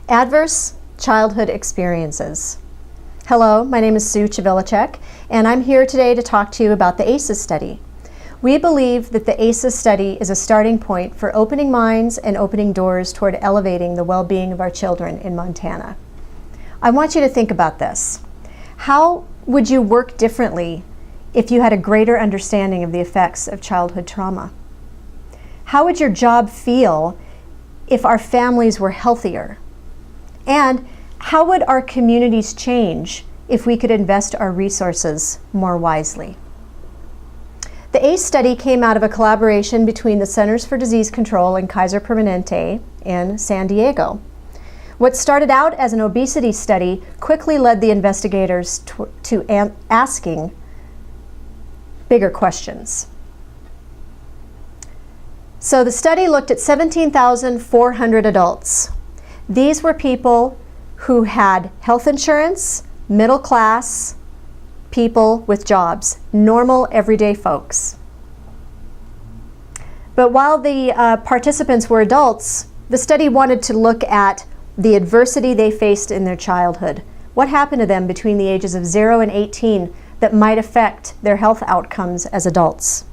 Adverse childhood experiences. Hello, my name is Sue Chavilicek, and I'm here today to talk to you about the ACEs study. We believe that the ACEs study is a starting point for opening minds and opening doors toward elevating the well-being of our children in Montana. I want you to think about this. How would you work differently if you had a greater understanding of the effects of childhood trauma? How would your job feel if our families were healthier? And how would our communities change if we could invest our resources more wisely? The ACE study came out of a collaboration between the Centers for Disease Control and Kaiser Permanente in San Diego. What started out as an obesity study quickly led the investigators to asking bigger questions. So the study looked at 17,400 adults. These were people who had health insurance, middle class people with jobs, normal everyday folks. But while the participants were adults, the study wanted to look at the adversity they faced in their childhood. What happened to them between the ages of 0 and 18 that might affect their health outcomes as adults?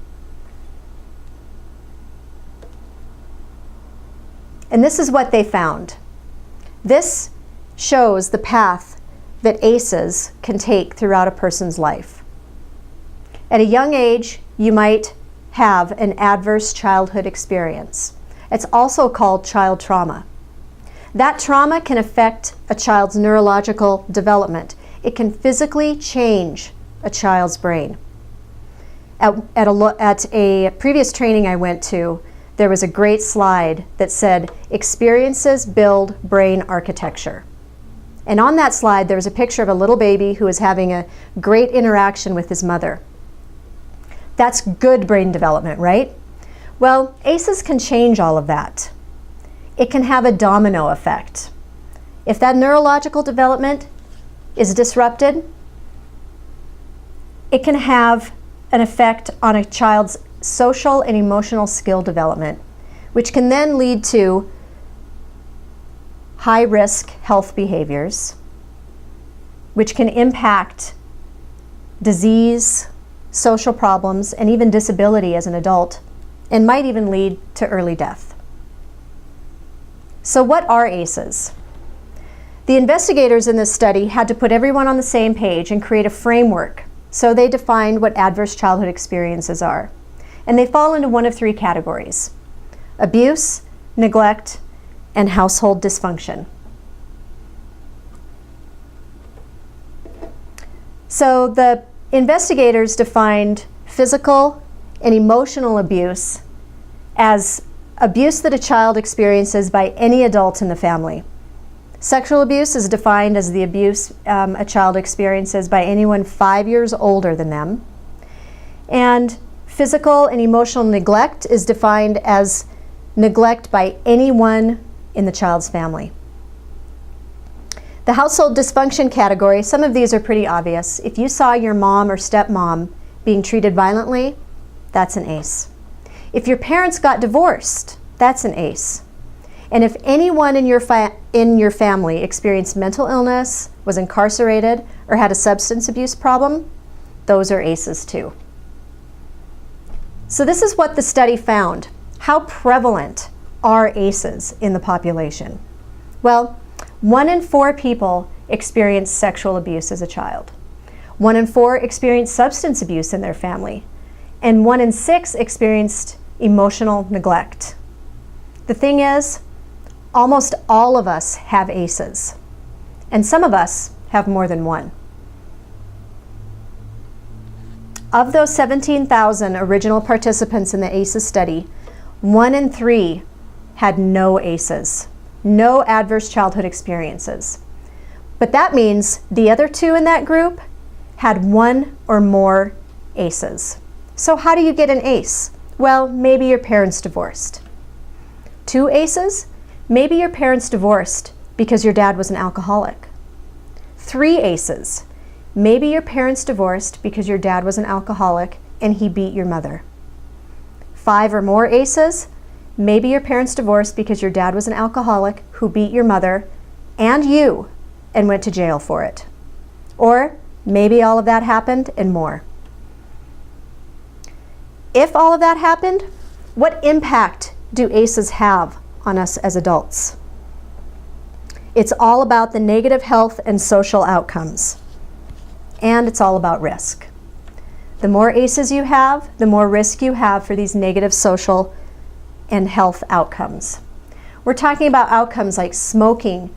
And this is what they found. This shows the path that ACEs can take throughout a person's life. At a young age, you might have an adverse childhood experience. It's also called child trauma. That trauma can affect a child's neurological development. It can physically change a child's brain. At a previous training I went to, there was a great slide that said, "Experiences build brain architecture." And on that slide, there was a picture of a little baby who was having a great interaction with his mother. That's good brain development, right? Well, ACEs can change all of that. It can have a domino effect. If that neurological development is disrupted, it can have an effect on a child's social and emotional skill development, which can then lead to high-risk health behaviors, which can impact disease, social problems, and even disability as an adult, and might even lead to early death. So what are ACEs? The investigators in this study had to put everyone on the same page and create a framework, so they defined what adverse childhood experiences are. And they fall into one of three categories: abuse, neglect, and household dysfunction. So the investigators defined physical and emotional abuse as abuse that a child experiences by any adult in the family. Sexual abuse is defined as the abuse a child experiences by anyone 5 years older than them. And physical and emotional neglect is defined as neglect by anyone in the child's family. The household dysfunction category, some of these are pretty obvious. If you saw your mom or stepmom being treated violently, that's an ACE. If your parents got divorced, that's an ACE. And if anyone in your family experienced mental illness, was incarcerated, or had a substance abuse problem, those are ACEs too. So this is what the study found. How prevalent are ACEs in the population? Well, 1 in 4 people experienced sexual abuse as a child. 1 in 4 experienced substance abuse in their family. And 1 in 6 experienced emotional neglect. The thing is, almost all of us have ACEs. And some of us have more than one. Of those 17,000 original participants in the ACEs study, 1 in 3 had no ACEs, no adverse childhood experiences. But that means the other 2 in that group had 1 or more ACEs. So how do you get an ACE? Well, maybe your parents divorced. 2 ACEs? Maybe your parents divorced because your dad was an alcoholic. 3 ACEs? Maybe your parents divorced because your dad was an alcoholic and he beat your mother. 5 or more ACEs? Maybe your parents divorced because your dad was an alcoholic who beat your mother and you and went to jail for it. Or maybe all of that happened and more. If all of that happened, what impact do ACEs have on us as adults? It's all about the negative health and social outcomes. And it's all about risk. The more ACEs you have, the more risk you have for these negative social and health outcomes. We're talking about outcomes like smoking,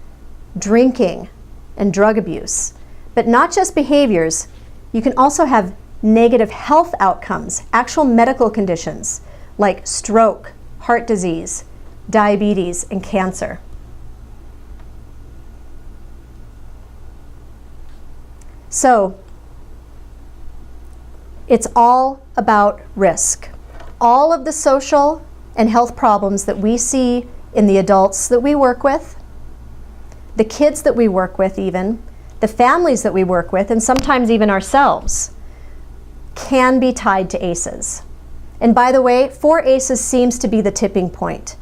drinking, and drug abuse. But not just behaviors, you can also have negative health outcomes, actual medical conditions like stroke, heart disease, diabetes, and cancer. So, it's all about risk. All of the social and health problems that we see in the adults that we work with, the kids that we work with even, the families that we work with, and sometimes even ourselves, can be tied to ACEs. And by the way, 4 ACEs seems to be the tipping point.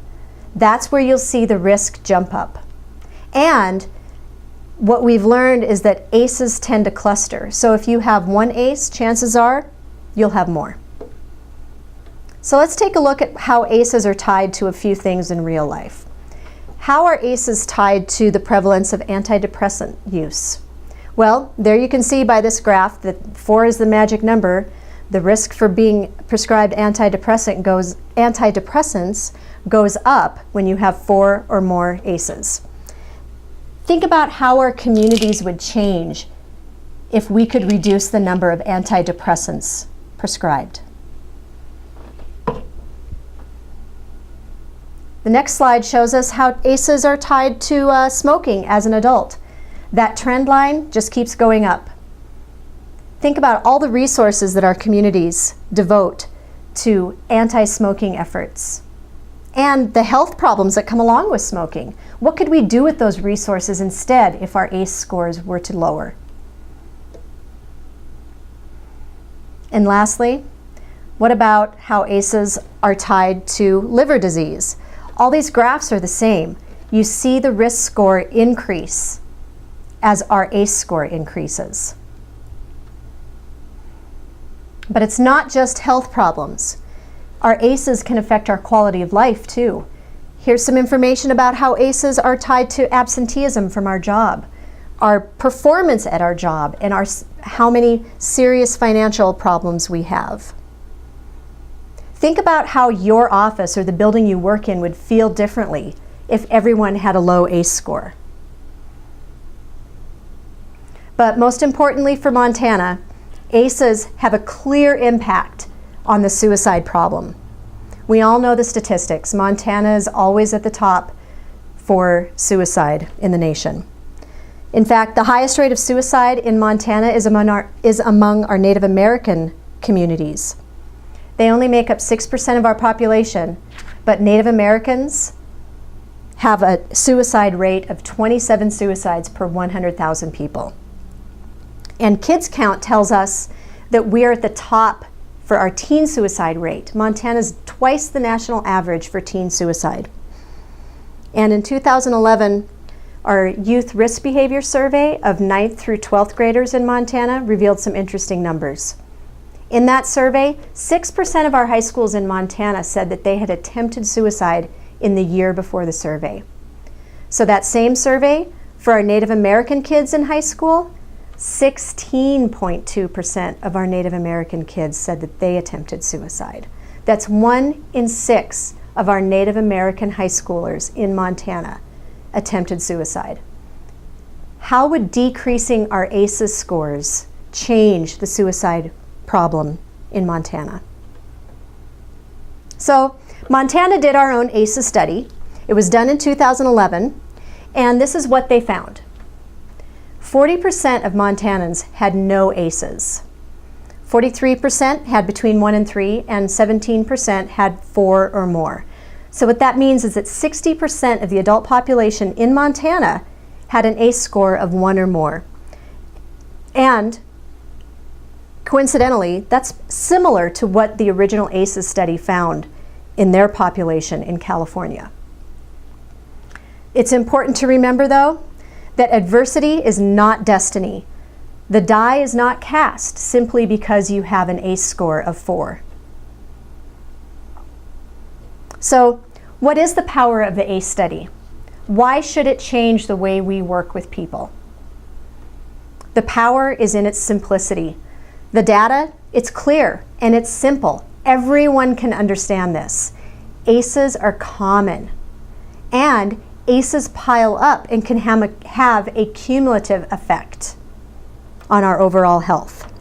That's where you'll see the risk jump up. And what we've learned is that ACEs tend to cluster. So if you have 1 ACE, chances are you'll have more. So let's take a look at how ACEs are tied to a few things in real life. How are ACEs tied to the prevalence of antidepressant use? Well, there you can see by this graph that 4 is the magic number. The risk for being prescribed antidepressants goes up when you have 4 or more ACEs. Think about how our communities would change if we could reduce the number of antidepressants prescribed. The next slide shows us how ACEs are tied to smoking as an adult. That trend line just keeps going up. Think about all the resources that our communities devote to anti-smoking efforts and the health problems that come along with smoking. What could we do with those resources instead if our ACE scores were to lower? And lastly, what about how ACEs are tied to liver disease? All these graphs are the same. You see the risk score increase as our ACE score increases. But it's not just health problems. Our ACEs can affect our quality of life too. Here's some information about how ACEs are tied to absenteeism from our job, our performance at our job, and how many serious financial problems we have. Think about how your office or the building you work in would feel differently if everyone had a low ACE score. But most importantly for Montana, ACEs have a clear impact on the suicide problem. We all know the statistics. Montana is always at the top for suicide in the nation. In fact, the highest rate of suicide in Montana is among our Native American communities. They only make up 6% of our population, but Native Americans have a suicide rate of 27 suicides per 100,000 people. And Kids Count tells us that we're at the top for our teen suicide rate. Montana's twice the national average for teen suicide. And in 2011, our Youth Risk Behavior Survey of 9th through 12th graders in Montana revealed some interesting numbers. In that survey, 6% of our high schools in Montana said that they had attempted suicide in the year before the survey. So that same survey for our Native American kids in high school, 16.2% of our Native American kids said that they attempted suicide. That's 1 in 6 of our Native American high schoolers in Montana attempted suicide. How would decreasing our ACEs scores change the suicide problem in Montana? So Montana did our own ACEs study. It was done in 2011, and this is what they found. 40% of Montanans had no ACEs. 43% had between 1 and 3, and 17% had 4 or more. So what that means is that 60% of the adult population in Montana had an ACE score of 1 or more. And coincidentally, that's similar to what the original ACEs study found in their population in California. It's important to remember, though, that adversity is not destiny. The die is not cast simply because you have an ACE score of 4. So, what is the power of the ACE study? Why should it change the way we work with people? The power is in its simplicity. The data, it's clear and it's simple. Everyone can understand this. ACEs are common, and ACEs pile up and can have a cumulative effect on our overall health.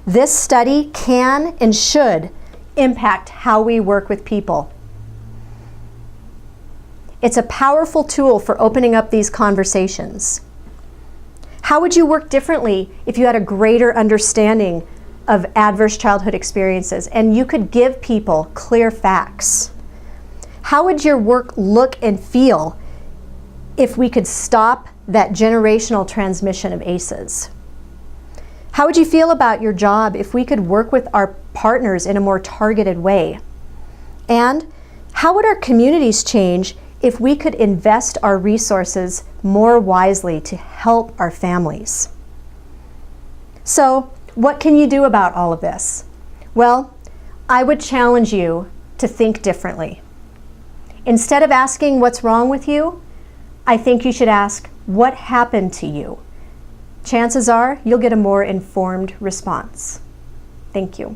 This study can and should impact how we work with people. It's a powerful tool for opening up these conversations. How would you work differently if you had a greater understanding of adverse childhood experiences and you could give people clear facts? How would your work look and feel if we could stop that generational transmission of ACEs? How would you feel about your job if we could work with our partners in a more targeted way? And how would our communities change if we could invest our resources more wisely to help our families? So, what can you do about all of this? Well, I would challenge you to think differently. Instead of asking what's wrong with you, I think you should ask what happened to you. Chances are you'll get a more informed response. Thank you.